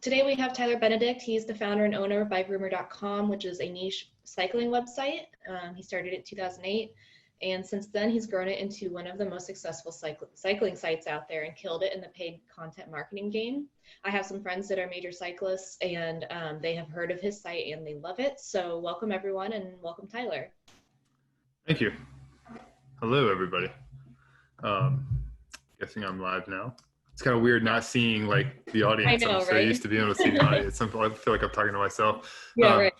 Today we have Tyler Benedict. He's the founder and owner of BikeRumor.com, which is a niche cycling website. He started it in 2008, and since then he's grown it into one of the most successful cycling sites out there and killed it in the paid content marketing game. I have some friends that are major cyclists, and they have heard of his site and they love it. So welcome everyone, and welcome Tyler. Thank you. Hello, everybody. Guessing I'm live now. It's kind of weird not seeing like the audience. I know, I'm so right? used to being able to see the audience. I feel like I'm talking to myself. Yeah, right.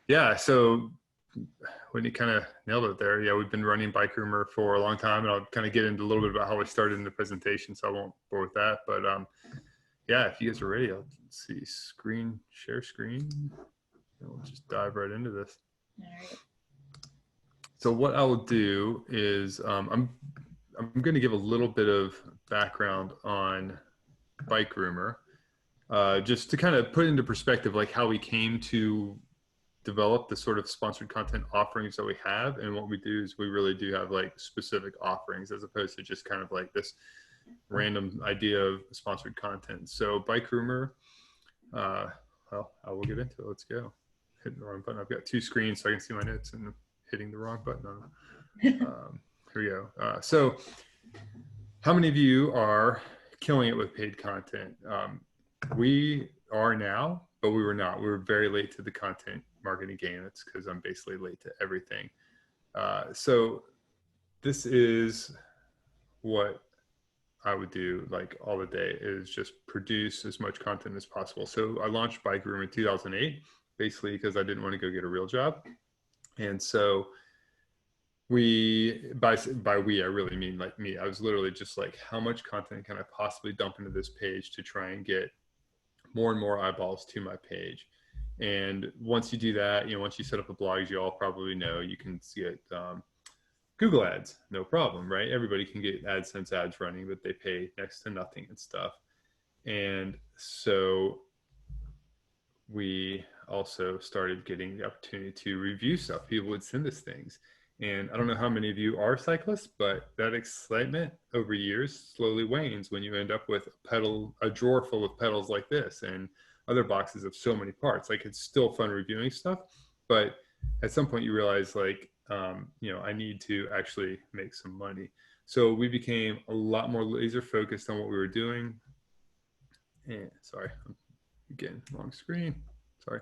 Yeah, so when you kind of nailed it there, yeah, we've been running Bike Rumor for a long time, and I'll kind of get into a little bit about how we started in the presentation, so I won't bore with that. But yeah, if you guys are ready, I'll see share screen, and we'll just dive right into this. All right. So what I will do is I'm going to give a little bit of background on Bike Rumor, just to kind of put into perspective like how we came to develop the sort of sponsored content offerings that we have. And what we do is we really do have like specific offerings as opposed to just kind of like this random idea of sponsored content. So Bike Rumor, well, I will get into it. Let's go. Hitting the wrong button. I've got two screens so I can see my notes and hitting the wrong button on them. Here we go. So how many of you are killing it with paid content? We are now, but we were not. We were very late to the content marketing game. It's because I'm basically late to everything. So this is what I would do like all the day, is just produce as much content as possible. So I launched Bike Room in 2008, basically because I didn't want to go get a real job. And so by we, I really mean like me. I was literally just like, how much content can I possibly dump into this page to try and get more and more eyeballs to my page? And once you do that, once you set up a blog, as you all probably know, you can get Google ads, no problem, right? Everybody can get AdSense ads running, but they pay next to nothing and stuff. And so we also started getting the opportunity to review stuff. People would send us things. And I don't know how many of you are cyclists, but that excitement over years slowly wanes when you end up with a drawer full of pedals like this and other boxes of so many parts. Like, it's still fun reviewing stuff, but at some point you realize like, I need to actually make some money. So we became a lot more laser focused on what we were doing. And sorry, again, wrong screen. Sorry.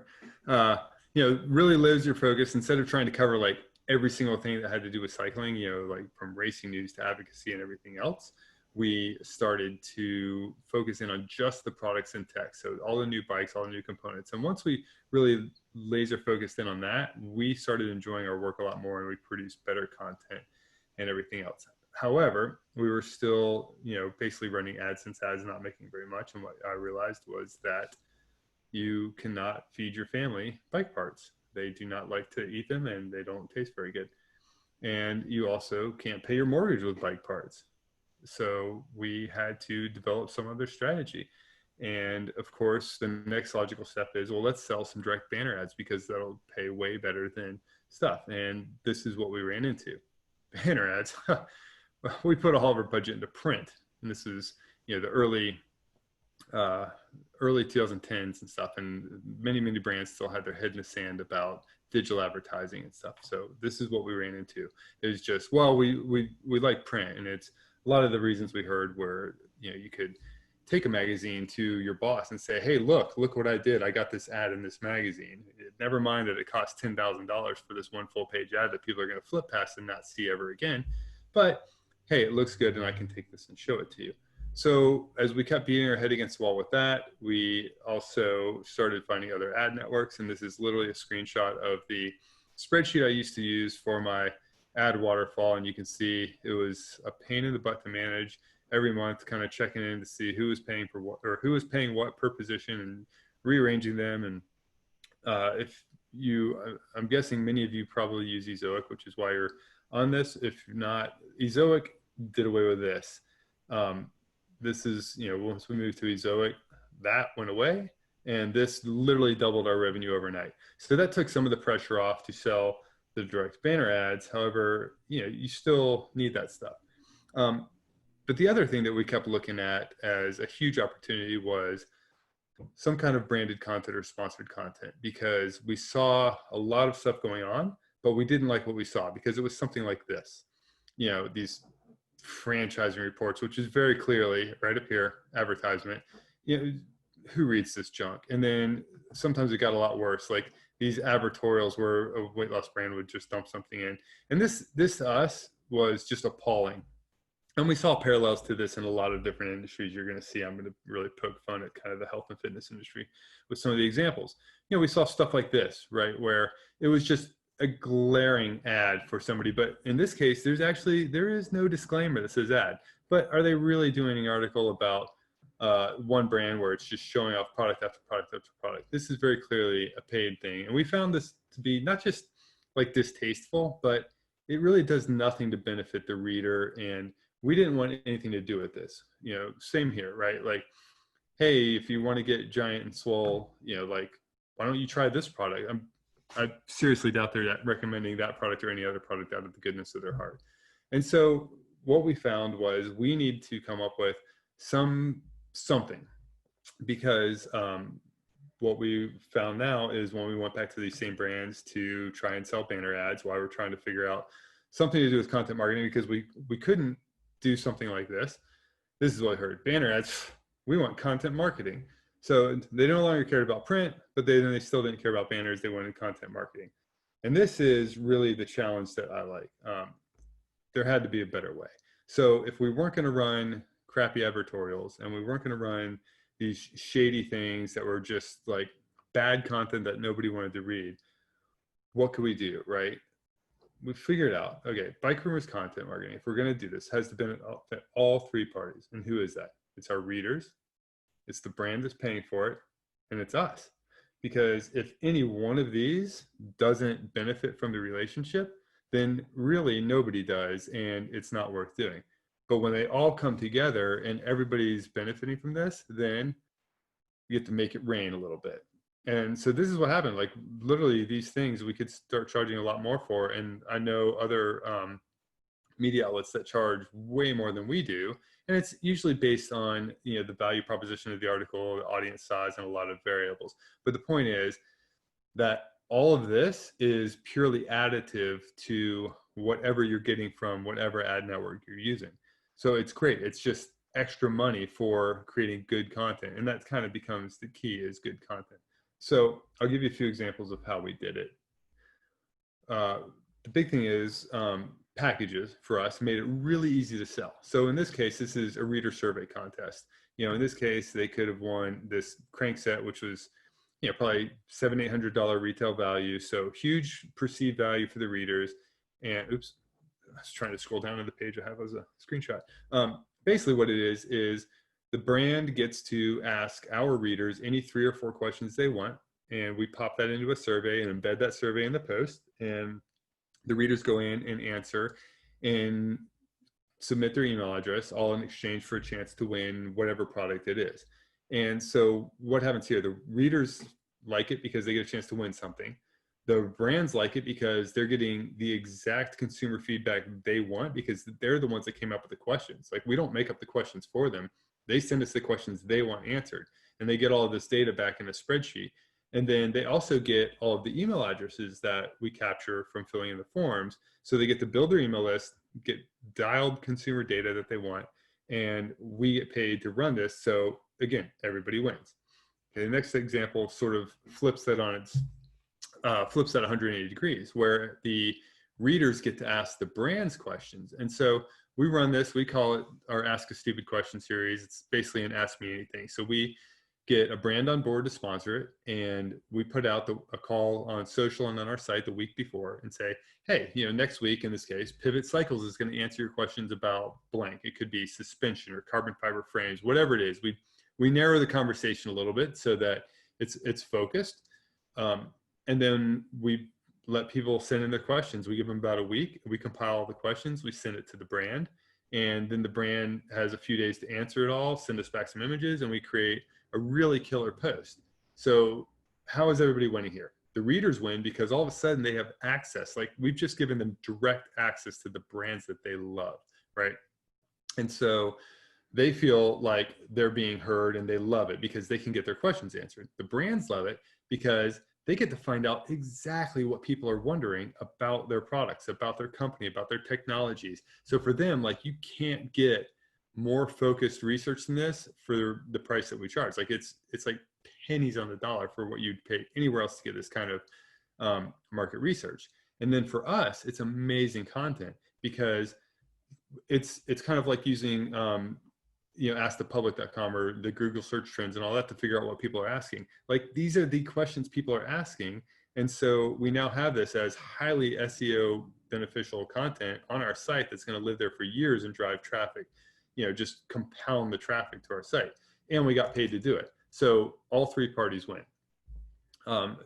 Really laser focused instead of trying to cover like every single thing that had to do with cycling, like from racing news to advocacy and everything else. We started to focus in on just the products and tech. So all the new bikes, all the new components. And once we really laser focused in on that, we started enjoying our work a lot more, and we produced better content and everything else. However, we were still, basically running AdSense ads, not making very much. And what I realized was that you cannot feed your family bike parts. They do not like to eat them, and they don't taste very good. And you also can't pay your mortgage with bike parts. So we had to develop some other strategy. And of course, the next logical step is, well, let's sell some direct banner ads because that'll pay way better than stuff. And this is what we ran into. Banner ads. We put all of our budget into print. And this is, the early 2010s and stuff, and many brands still had their head in the sand about digital advertising and stuff. So this is what we ran into. It was just, well, we like print, and it's a lot of the reasons we heard were, you could take a magazine to your boss and say, hey, look what I did. I got this ad in this magazine. Never mind that it costs $10,000 for this one full page ad that people are going to flip past and not see ever again. But hey, it looks good, and I can take this and show it to you. So as we kept beating our head against the wall with that, we also started finding other ad networks. And this is literally a screenshot of the spreadsheet I used to use for my ad waterfall. And you can see it was a pain in the butt to manage every month, kind of checking in to see who was paying for what, or who was paying what per position, and rearranging them. And I'm guessing many of you probably use Ezoic, which is why you're on this. If not, Ezoic did away with this. This is, once we moved to Ezoic, that went away, and this literally doubled our revenue overnight. So that took some of the pressure off to sell the direct banner ads. However, you still need that stuff. But the other thing that we kept looking at as a huge opportunity was some kind of branded content or sponsored content, because we saw a lot of stuff going on, but we didn't like what we saw because it was something like this, these franchising reports, which is very clearly right up here, advertisement. Who reads this junk? And then sometimes it got a lot worse, like these advertorials where a weight loss brand would just dump something in. And this to us was just appalling. And we saw parallels to this in a lot of different industries. You're going to see, I'm going to really poke fun at kind of the health and fitness industry with some of the examples. We saw stuff like this, right, where it was just a glaring ad for somebody. But in this case, there is no disclaimer that says ad. But are they really doing an article about one brand where it's just showing off product after product after product? This is very clearly a paid thing. And we found this to be not just like distasteful, but it really does nothing to benefit the reader. And we didn't want anything to do with this. Same here, right? Like, hey, if you want to get giant and swole, like, why don't you try this product? I seriously doubt they're recommending that product or any other product out of the goodness of their heart. And so what we found was we need to come up with something, because what we found now is when we went back to these same brands to try and sell banner ads, while we're trying to figure out something to do with content marketing, because we couldn't do something like this. This is what I heard: banner ads, we want content marketing. So they no longer cared about print, but they still didn't care about banners. They wanted content marketing. And this is really the challenge that I like. There had to be a better way. So if we weren't going to run crappy advertorials, and we weren't going to run these shady things that were just like bad content that nobody wanted to read, what could we do, right? We figured out, okay, Bike Rumors content marketing, if we're going to do this, has to benefit all three parties. And who is that? It's our readers, it's the brand that's paying for it, and it's us. Because if any one of these doesn't benefit from the relationship, then really nobody does, and it's not worth doing. But when they all come together and everybody's benefiting from this, then you get to make it rain a little bit. And so this is what happened. Like, literally, these things we could start charging a lot more for. And I know other media outlets that charge way more than we do. And it's usually based on, the value proposition of the article, the audience size, and a lot of variables. But the point is that all of this is purely additive to whatever you're getting from whatever ad network you're using. So it's great. It's just extra money for creating good content. And that kind of becomes the key, is good content. So I'll give you a few examples of how we did it. The big thing is packages for us made it really easy to sell. So in this case, this is a reader survey contest. In this case, they could have won this crank set, which was probably $700-800 retail value. So huge perceived value for the readers. And oops, I was trying to scroll down to the page I have as a screenshot. Basically what it is the brand gets to ask our readers any 3 or 4 questions they want, and we pop that into a survey and embed that survey in the post, and the readers go in and answer and submit their email address, all in exchange for a chance to win whatever product it is. And so what happens here? The readers like it because they get a chance to win something. The brands like it because they're getting the exact consumer feedback they want, because they're the ones that came up with the questions. Like, we don't make up the questions for them. They send us the questions they want answered, and they get all of this data back in a spreadsheet. And then they also get all of the email addresses that we capture from filling in the forms. So they get to build their email list, get dialed consumer data that they want, and we get paid to run this. So again, everybody wins. Okay, the next example sort of flips that 180 degrees, where the readers get to ask the brands questions. And so we run this, we call it our Ask a Stupid Question series. It's basically an Ask Me Anything. So we get a brand on board to sponsor it, and we put out a call on social and on our site the week before and say, hey, next week, in this case, Pivot Cycles is going to answer your questions about blank. It could be suspension or carbon fiber frames, whatever it is. We narrow the conversation a little bit so that it's focused. And then we let people send in their questions. We give them about a week. We compile all the questions. We send it to the brand. And then the brand has a few days to answer it all, send us back some images, and we create a really killer post. So how is everybody winning here? The readers win because all of a sudden they have access. Like, we've just given them direct access to the brands that they love, right? And so they feel like they're being heard and they love it because they can get their questions answered. The brands love it because they get to find out exactly what people are wondering about their products, about their company, about their technologies. So for them, like, you can't get more focused research than this for the price that we charge. Like, it's like pennies on the dollar for what you'd pay anywhere else to get this kind of market research. And then for us, it's amazing content because it's kind of like using askthepublic.com or the Google search trends and all that to figure out what people are asking. Like, these are the questions people are asking. And so we now have this as highly SEO beneficial content on our site that's going to live there for years and drive traffic, just compound the traffic to our site. And we got paid to do it. So all three parties win.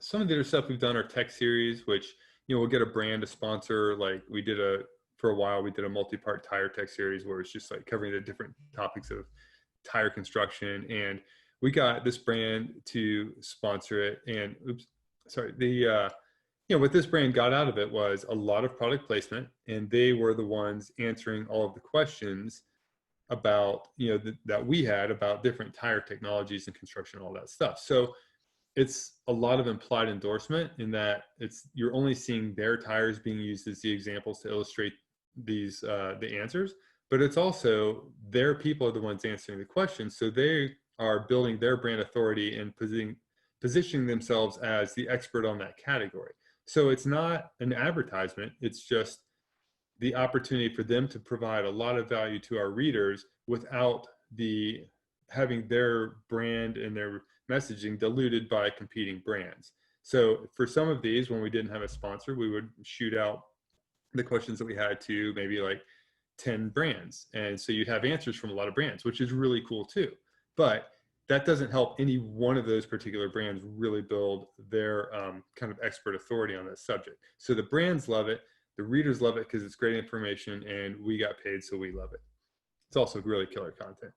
Some of the other stuff we've done are tech series, which, we'll get a brand to sponsor. Like, for a while, we did a multi-part tire tech series where it's just like covering the different topics of tire construction. And we got this brand to sponsor it. And what this brand got out of it was a lot of product placement, and they were the ones answering all of the questions about, that we had about different tire technologies and construction, all that stuff. So it's a lot of implied endorsement in that you're only seeing their tires being used as the examples to illustrate these the answers, but it's also their people are the ones answering the questions. So they are building their brand authority and positioning themselves as the expert on that category. So it's not an advertisement, it's just the opportunity for them to provide a lot of value to our readers without having their brand and their messaging diluted by competing brands. So for some of these, when we didn't have a sponsor, we would shoot out the questions that we had to maybe like 10 brands. And so you'd have answers from a lot of brands, which is really cool too. But that doesn't help any one of those particular brands really build their kind of expert authority on this subject. So the brands love it, the readers love it because it's great information, and we got paid, so we love it. It's also really killer content.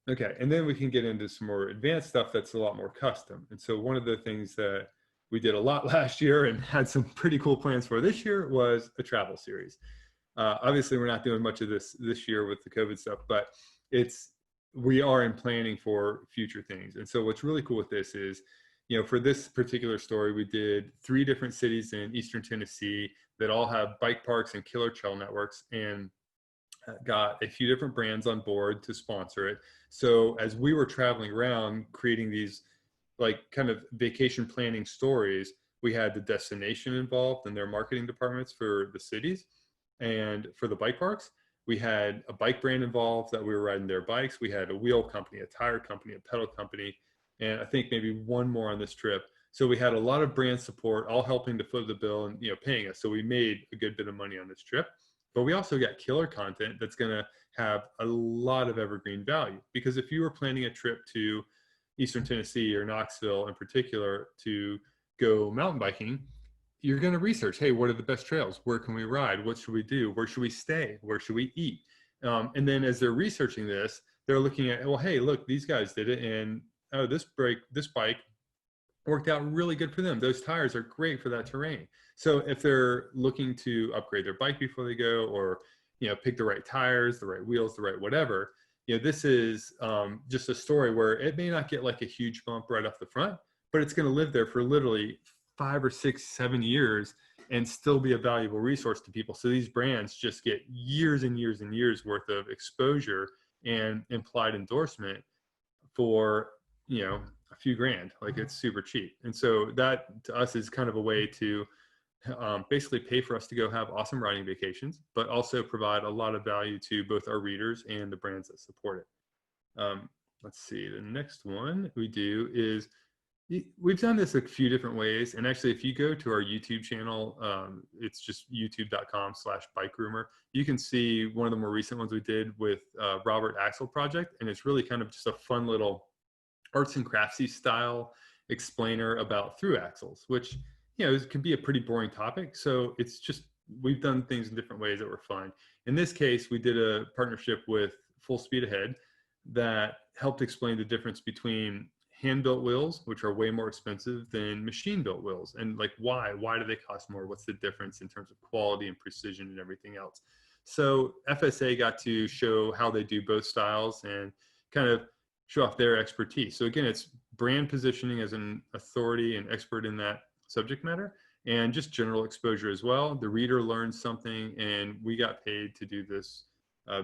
Okay, and then we can get into some more advanced stuff that's a lot more custom. And so one of the things that we did a lot last year and had some pretty cool plans for this year was a travel series. Obviously, we're not doing much of this year with the COVID stuff, but we are in planning for future things. And so what's really cool with this is, for this particular story, we did 3 different cities in Eastern Tennessee that all have bike parks and killer trail networks, and got a few different brands on board to sponsor it. So as we were traveling around creating these like kind of vacation planning stories, we had the destination involved and their marketing departments for the cities, and for the bike parks, we had a bike brand involved that we were riding their bikes. We had a wheel company, a tire company, a pedal company, and I think maybe one more on this trip. So we had a lot of brand support, all helping to foot the bill and paying us. So we made a good bit of money on this trip. But we also got killer content that's going to have a lot of evergreen value. Because if you were planning a trip to Eastern Tennessee or Knoxville in particular to go mountain biking, you're going to research, hey, what are the best trails? Where can we ride? What should we do? Where should we stay? Where should we eat? And then as they're researching this, they're looking at, well, hey, look, these guys did it. And oh, this bike worked out really good for them. Those tires are great for that terrain. So if they're looking to upgrade their bike before they go, or pick the right tires, the right wheels, the right whatever, this is just a story where it may not get like a huge bump right off the front, but it's going to live there for literally 5 or 6, 7 years and still be a valuable resource to people. So these brands just get years and years and years worth of exposure and implied endorsement for a few grand. Like, it's super cheap. And so that to us is kind of a way to basically pay for us to go have awesome riding vacations, but also provide a lot of value to both our readers and the brands that support it. Let's see, the next one we do is, we've done this a few different ways. And actually, if you go to our YouTube channel, it's just youtube.com/bikegroomer. You can see one of the more recent ones we did with Robert Axel Project. And it's really kind of just a fun little arts and craftsy style explainer about through axles, which it can be a pretty boring topic. So it's just, we've done things in different ways that were fun. In this case, we did a partnership with Full Speed Ahead that helped explain the difference between hand-built wheels, which are way more expensive than machine-built wheels, and like why do they cost more? What's the difference in terms of quality and precision and everything else? So FSA got to show how they do both styles and kind of show off their expertise. So again, it's brand positioning as an authority and expert in that subject matter, and just general exposure as well. The reader learns something, and we got paid to do this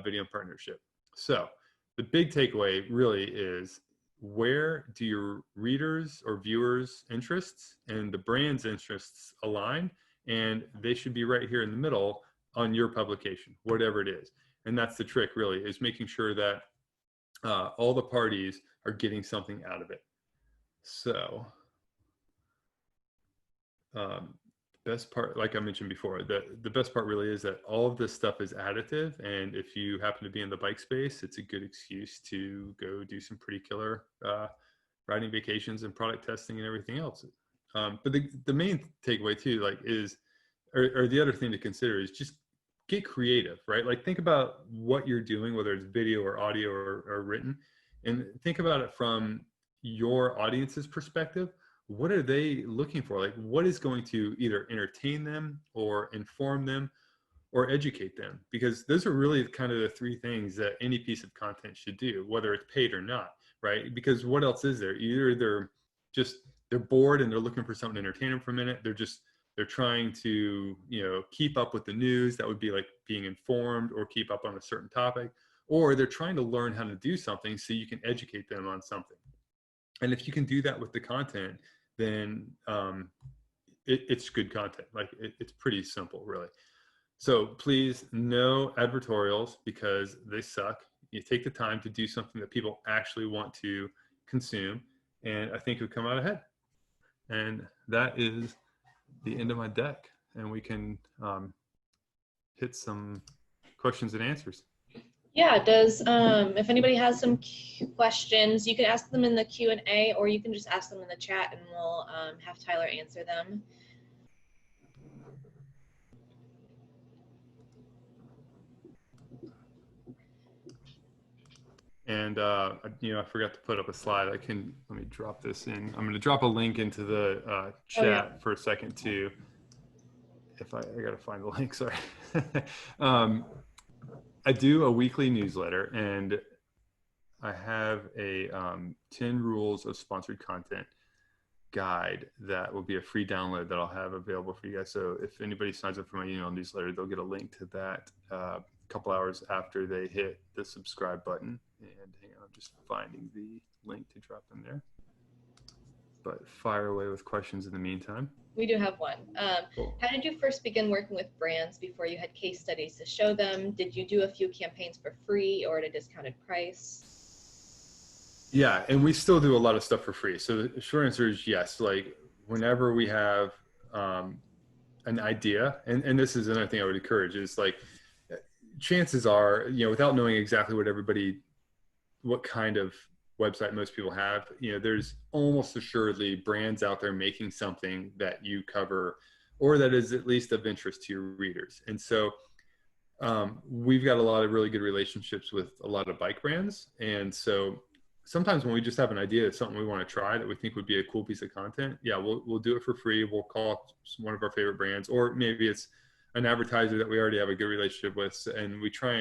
video partnership. So the big takeaway really is, where do your readers or viewers' interests and the brand's interests align? And they should be right here in the middle on your publication, whatever it is. And that's the trick, really, is making sure that all the parties are getting something out of it. So best part, like I mentioned before, the best part really is that all of this stuff is additive. And if you happen to be in the bike space, it's a good excuse to go do some pretty killer riding vacations and product testing and everything else. But the main takeaway too, like or the other thing to consider is just get creative, right? Like think about what you're doing, whether it's video or audio or written, and think about it from your audience's perspective. What are they looking for? Like, what is going to either entertain them or inform them or educate them? Because those are really kind of the three things that any piece of content should do, whether it's paid or not, right? Because what else is there? Either they're bored and they're looking for something to entertain them for a minute. They're trying to, keep up with the news. That would be like being informed, or keep up on a certain topic, or they're trying to learn how to do something so you can educate them on something. And if you can do that with the content, then it's good content. Like it's pretty simple, really. So please, no advertorials, because they suck. You take the time to do something that people actually want to consume, and I think you'll come out ahead. And that is the end of my deck, and we can hit some questions and answers. Yeah, if anybody has some questions, you can ask them in the Q&A, or you can just ask them in the chat, and we'll have Tyler answer them. And I forgot to put up a slide. Let me drop this in. I'm going to drop a link into the chat for a second too. If I got to find the link, sorry. I do a weekly newsletter, and I have a 10 rules of sponsored content guide that will be a free download that I'll have available for you guys. So if anybody signs up for my email newsletter, they'll get a link to that a couple hours after they hit the subscribe button. And hang on, I'm just finding the link to drop in there. But fire away with questions in the meantime. We do have one. Cool. How did you first begin working with brands before you had case studies to show them? Did you do a few campaigns for free or at a discounted price? Yeah, and we still do a lot of stuff for free. So the short answer is yes. Like whenever we have an idea, and this is another thing I would encourage, is like chances are, without knowing exactly what kind of website most people have, there's almost assuredly brands out there making something that you cover, or that is at least of interest to your readers. And so we've got a lot of really good relationships with a lot of bike brands. And so sometimes when we just have an idea of something we want to try that we think would be a cool piece of content, we'll do it for free. We'll call one of our favorite brands, or maybe it's an advertiser that we already have a good relationship with, and we try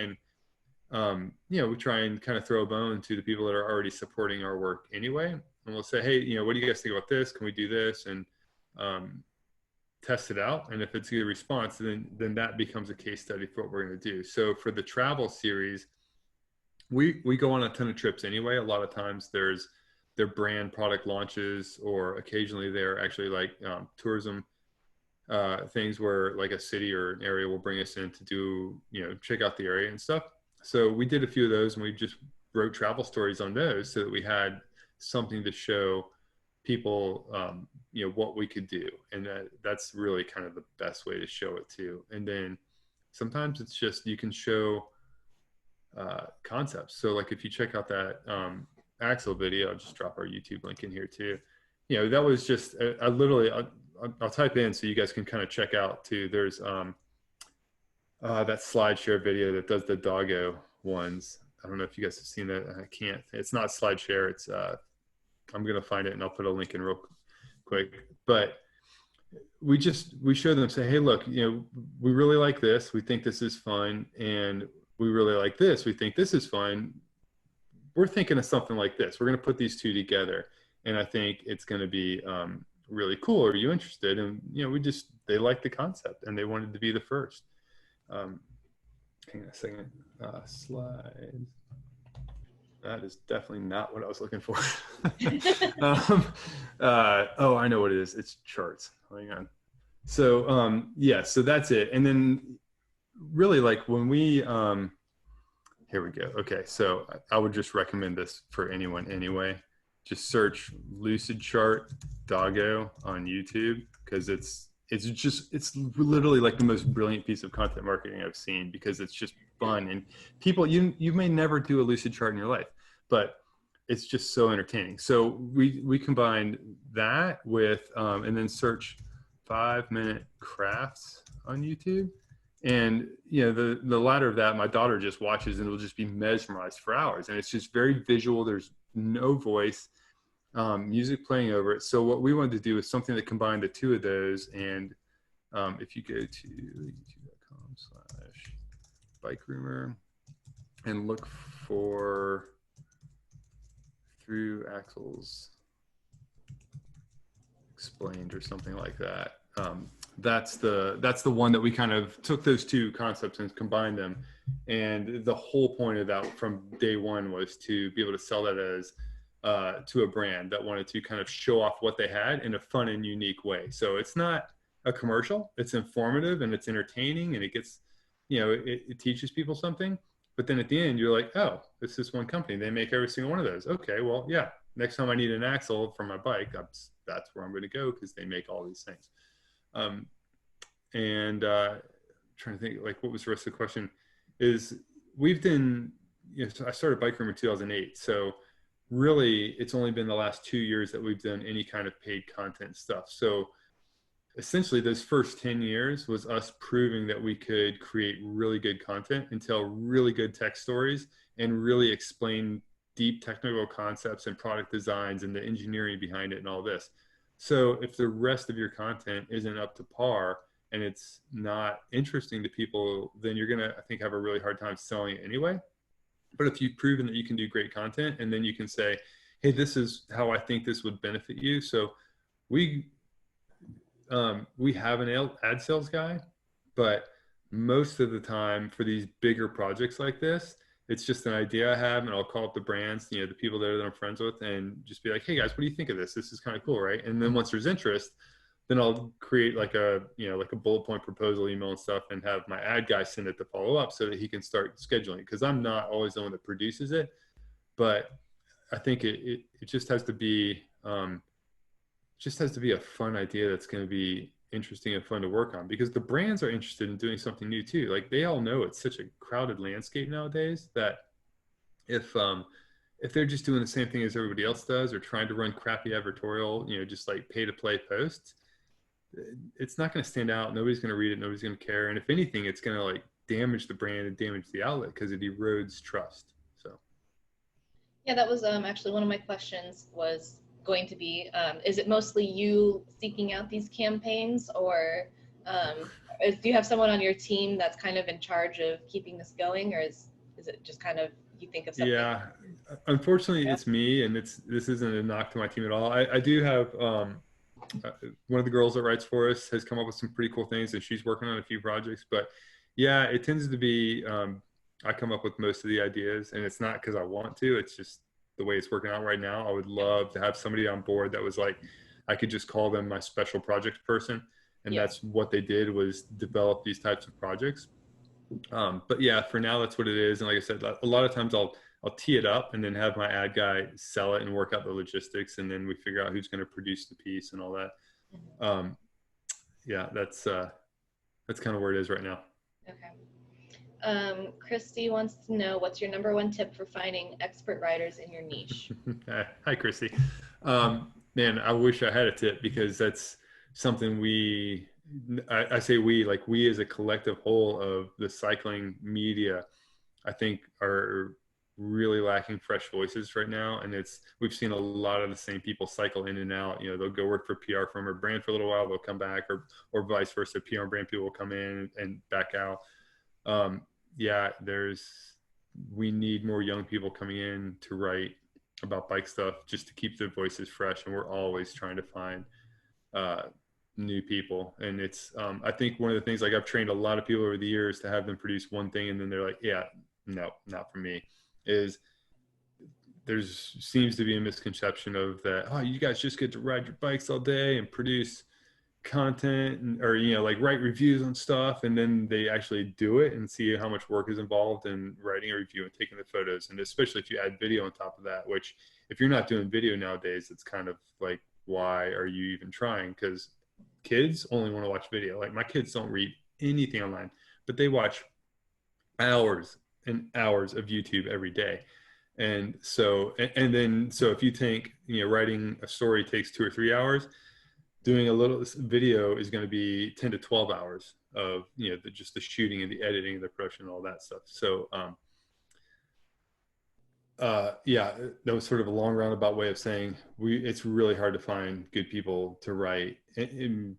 and kind of throw a bone to the people that are already supporting our work anyway. And we'll say, hey, what do you guys think about this? Can we do this? And test it out. And if it's a good response, then that becomes a case study for what we're going to do. So for the travel series, we go on a ton of trips anyway. A lot of times their brand product launches, or occasionally they're actually like tourism things where like a city or an area will bring us in to do, check out the area and stuff. So we did a few of those, and we just wrote travel stories on those so that we had something to show people, what we could do. And that's really kind of the best way to show it too. And then sometimes it's just, you can show concepts. So like if you check out that Axel video, I'll just drop our YouTube link in here too. That was just, I'll type in so you guys can kind of check out too. There's that SlideShare video that does the doggo ones. I don't know if you guys have seen that. I can't. It's not SlideShare. It's I'm gonna find it and I'll put a link in real quick. But we show them, say, hey, look, we really like this, we think this is fun, and we really like this, we think this is fun. We're thinking of something like this. We're going to put these two together, and I think it's going to be really cool. Are you interested? And they liked the concept, and they wanted to be the first. Hang on a second. Slides. That is definitely not what I was looking for. Oh, I know what it is. It's charts. Hang on. So yeah, so that's it. And then really, like, when we here we go. Okay, so I would just recommend this for anyone anyway. Just search Lucid Chart Doggo on YouTube, because it's literally like the most brilliant piece of content marketing I've seen, because it's just fun, and people, you may never do a lucid chart in your life, but it's just so entertaining. So we combined that with and then search 5-minute crafts on YouTube. And the latter of that, my daughter just watches and will just be mesmerized for hours, and it's just very visual. There's no voice, music playing over it. So what we wanted to do is something that combined the two of those. And if you go to youtube.com/bike groomer and look for Through Axles Explained or something like that, that's the one that we kind of took those two concepts and combined them. And the whole point of that from day one was to be able to sell that as to a brand that wanted to kind of show off what they had in a fun and unique way. So it's not a commercial, it's informative and it's entertaining, and it gets, it teaches people something. But then at the end, you're like, oh, this is one company. They make every single one of those. Okay, well, yeah, next time I need an axle for my bike, that's where I'm going to go, because they make all these things. And trying to think, like, what was the rest of the question? Is we've done, so I started Bike Room in 2008. So really, it's only been the last 2 years that we've done any kind of paid content stuff. So essentially, those first 10 years was us proving that we could create really good content and tell really good tech stories and really explain deep technical concepts and product designs and the engineering behind it and all this. So if the rest of your content isn't up to par and it's not interesting to people, then you're going to, I think, have a really hard time selling it anyway. But if you've proven that you can do great content, and then you can say, hey, this is how I think this would benefit you. So we have an ad sales guy, but most of the time for these bigger projects like this, it's just an idea I have, and I'll call up the brands, the people there that I'm friends with, and just be like, hey guys, what do you think of this? This is kind of cool, right? And then once there's interest, then I'll create like a bullet point proposal email and stuff, and have my ad guy send it to follow up so that he can start scheduling. Because I'm not always the one that produces it, but I think it just has to be a fun idea that's going to be interesting and fun to work on, because the brands are interested in doing something new too. Like, they all know it's such a crowded landscape nowadays that if they're just doing the same thing as everybody else does, or trying to run crappy advertorial, just like pay to play posts, it's not going to stand out. Nobody's going to read it. Nobody's going to care. And if anything, it's going to like damage the brand and damage the outlet, because it erodes trust. So yeah, that was actually one of my questions was going to be, is it mostly you seeking out these campaigns, or do you have someone on your team that's kind of in charge of keeping this going, or is it just kind of you think of something? yeah, unfortunately, it's me, and this isn't a knock to my team at all. I do have one of the girls that writes for us has come up with some pretty cool things, and she's working on a few projects. But yeah, it tends to be I come up with most of the ideas, and it's not because I want to. It's just the way it's working out right now. I would love to have somebody on board that was like, I could just call them my special project person, and that's what they did, was develop these types of projects. But yeah, for now, that's what it is. And like I said, a lot of times I'll tee it up and then have my ad guy sell it and work out the logistics, and then we figure out who's going to produce the piece and all that. Yeah, that's kind of where it is right now. Okay. Christy wants to know, what's your number one tip for finding expert writers in your niche? Hi, Christy. Man, I wish I had a tip, because that's something I say we, like, we as a collective whole of the cycling media, I think are really lacking fresh voices right now. And we've seen a lot of the same people cycle in and out. You know, they'll go work for PR firm or brand for a little while, they'll come back, or vice versa. PR and brand people will come in and back out. Yeah, we need more young people coming in to write about bike stuff just to keep their voices fresh. And we're always trying to find new people. And I think one of the things, like I've trained a lot of people over the years to have them produce one thing and then they're like, yeah, no, not for me, is seems to be a misconception of that, oh, you guys just get to ride your bikes all day and produce content, or, you know, like write reviews on stuff, and then they actually do it and see how much work is involved in writing a review and taking the photos. And especially if you add video on top of that, which if you're not doing video nowadays, it's kind of like, why are you even trying? Because kids only want to watch video. Like my kids don't read anything online, but they watch hours and hours of YouTube every day. And so if you think, you know, writing a story takes 2 or 3 hours, doing a little video is going to be 10 to 12 hours of, you know, just the shooting and the editing and the production and all that stuff. So yeah, that was sort of a long roundabout way of saying it's really hard to find good people to write,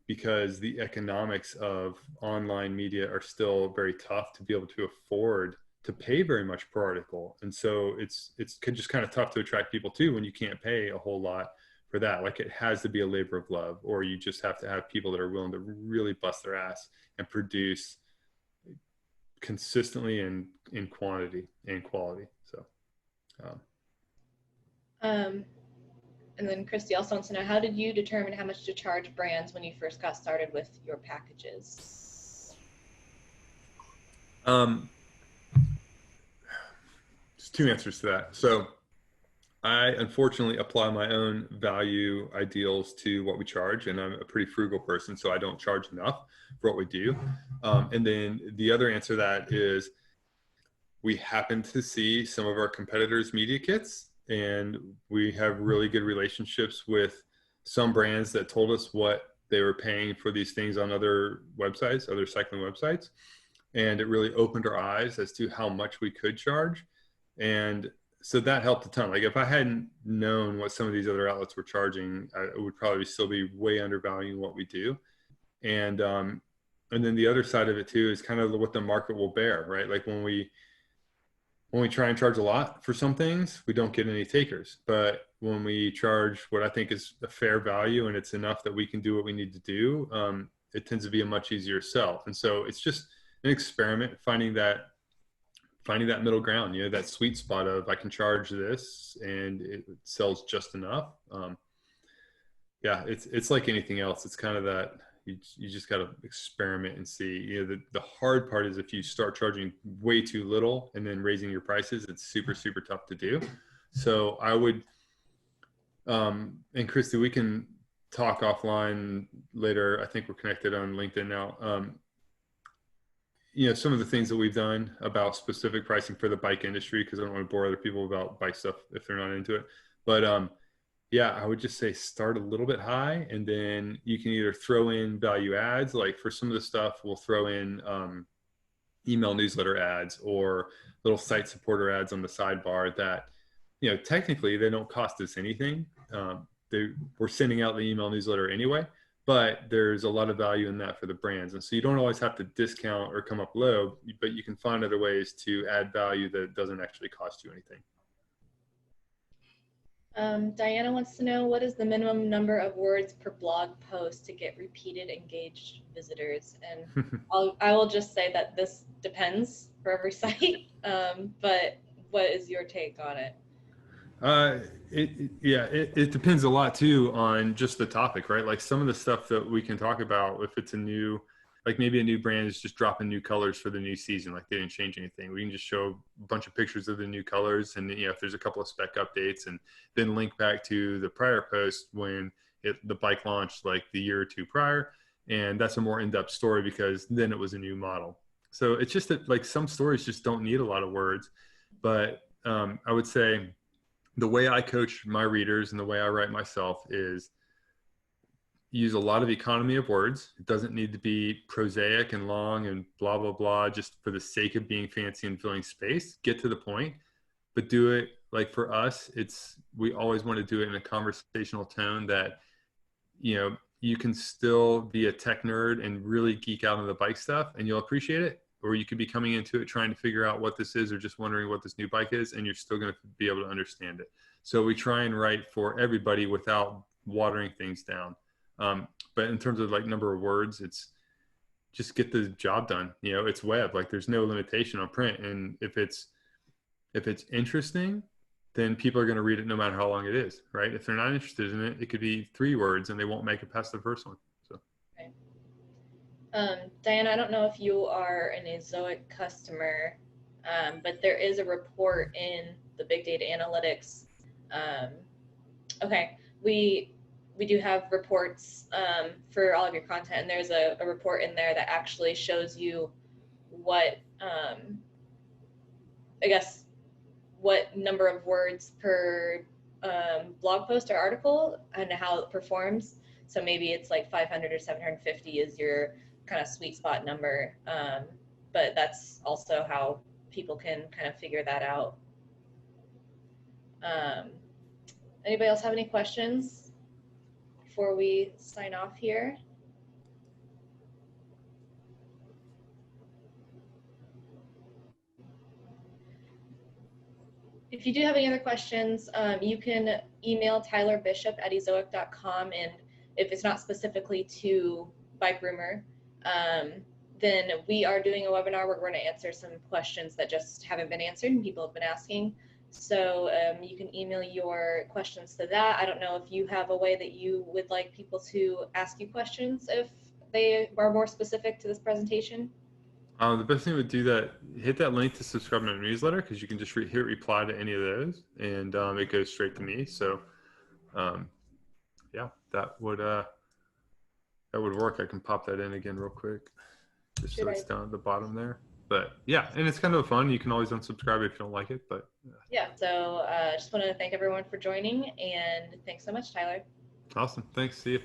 because the economics of online media are still very tough to be able to afford to pay very much per article. And so it's just kind of tough to attract people too when you can't pay a whole lot for that. Like it has to be a labor of love, or you just have to have people that are willing to really bust their ass and produce consistently and in quantity and quality. So and then Christy also wants to know, how did you determine how much to charge brands when you first got started with your packages? There's two answers to that. So I unfortunately apply my own value ideals to what we charge, and I'm a pretty frugal person, so I don't charge enough for what we do. And then the other answer to that is we happen to see some of our competitors' media kits, and we have really good relationships with some brands that told us what they were paying for these things on other websites, other cycling websites. And it really opened our eyes as to how much we could charge. And so that helped a ton. Like if I hadn't known what some of these other outlets were charging, I would probably still be way undervaluing what we do. And then the other side of it too is kind of what the market will bear, right? Like when we try and charge a lot for some things, we don't get any takers. But when we charge what I think is a fair value and it's enough that we can do what we need to do, it tends to be a much easier sell. And so it's just an experiment, finding that middle ground, you know, that sweet spot of I can charge this and it sells just enough. Yeah, it's like anything else. It's kind of that you just got to experiment and see. You know, the hard part is if you start charging way too little and then raising your prices, it's super, super tough to do. So I would, and Christy, we can talk offline later. I think we're connected on LinkedIn now. You know, some of the things that we've done about specific pricing for the bike industry, because I don't want to bore other people about bike stuff if they're not into it. But yeah, I would just say start a little bit high, and then you can either throw in value ads. Like for some of the stuff, we'll throw in email newsletter ads or little site supporter ads on the sidebar that, you know, technically they don't cost us anything. We're sending out the email newsletter anyway, but there's a lot of value in that for the brands. And so you don't always have to discount or come up low, but you can find other ways to add value that doesn't actually cost you anything. Diana wants to know, what is the minimum number of words per blog post to get repeated engaged visitors? And I will just say that this depends for every site, but what is your take on it? It depends a lot too on just the topic, right? Like some of the stuff that we can talk about, if it's like maybe a new brand is just dropping new colors for the new season, like they didn't change anything. We can just show a bunch of pictures of the new colors, and you know, if there's a couple of spec updates, and then link back to the prior post when the bike launched like the year or two prior, and that's a more in-depth story because then it was a new model. So it's just that like some stories just don't need a lot of words, but I would say the way I coach my readers and the way I write myself is use a lot of economy of words. It doesn't need to be prosaic and long and blah, blah, blah, just for the sake of being fancy and filling space. Get to the point. but do it like for us, we always want to do it in a conversational tone that, you can still be a tech nerd and really geek out on the bike stuff and you'll appreciate it. Or you could be coming into it trying to figure out what this is or just wondering what this new bike is, and you're still going to be able to understand it. So we try and write for everybody without watering things down. But in terms of like number of words, it's just get the job done. It's web. Like there's no limitation on print. And if it's interesting, then people are going to read it no matter how long it is, right? If they're not interested in it, it could be 3 words and they won't make it past the first one. So, Diana, I don't know if you are an Azoic customer, but there is a report in the Big Data Analytics. Okay, we do have reports for all of your content, and there's a report in there that actually shows you what, I guess, what number of words per blog post or article and how it performs. So maybe it's like 500 or 750 is your kind of sweet spot number. But that's also how people can kind of figure that out. Anybody else have any questions before we sign off here? If you do have any other questions, you can email Tyler Bishop at ezoic.com, and if it's not specifically to Bike Rumor, then we are doing a webinar where we're going to answer some questions that just haven't been answered and people have been asking. So you can email your questions to that. I don't know if you have a way that you would like people to ask you questions if they are more specific to this presentation. the best thing would do that, hit that link to subscribe to my newsletter, because you can just hit reply to any of those, and it goes straight to me. So, yeah, that would work. I can pop that in again real quick, just so it's down at the bottom there. But yeah, and it's kind of fun. You can always unsubscribe if you don't like it. But yeah, so just want to thank everyone for joining, and thanks so much, Tyler. Awesome. Thanks. See you.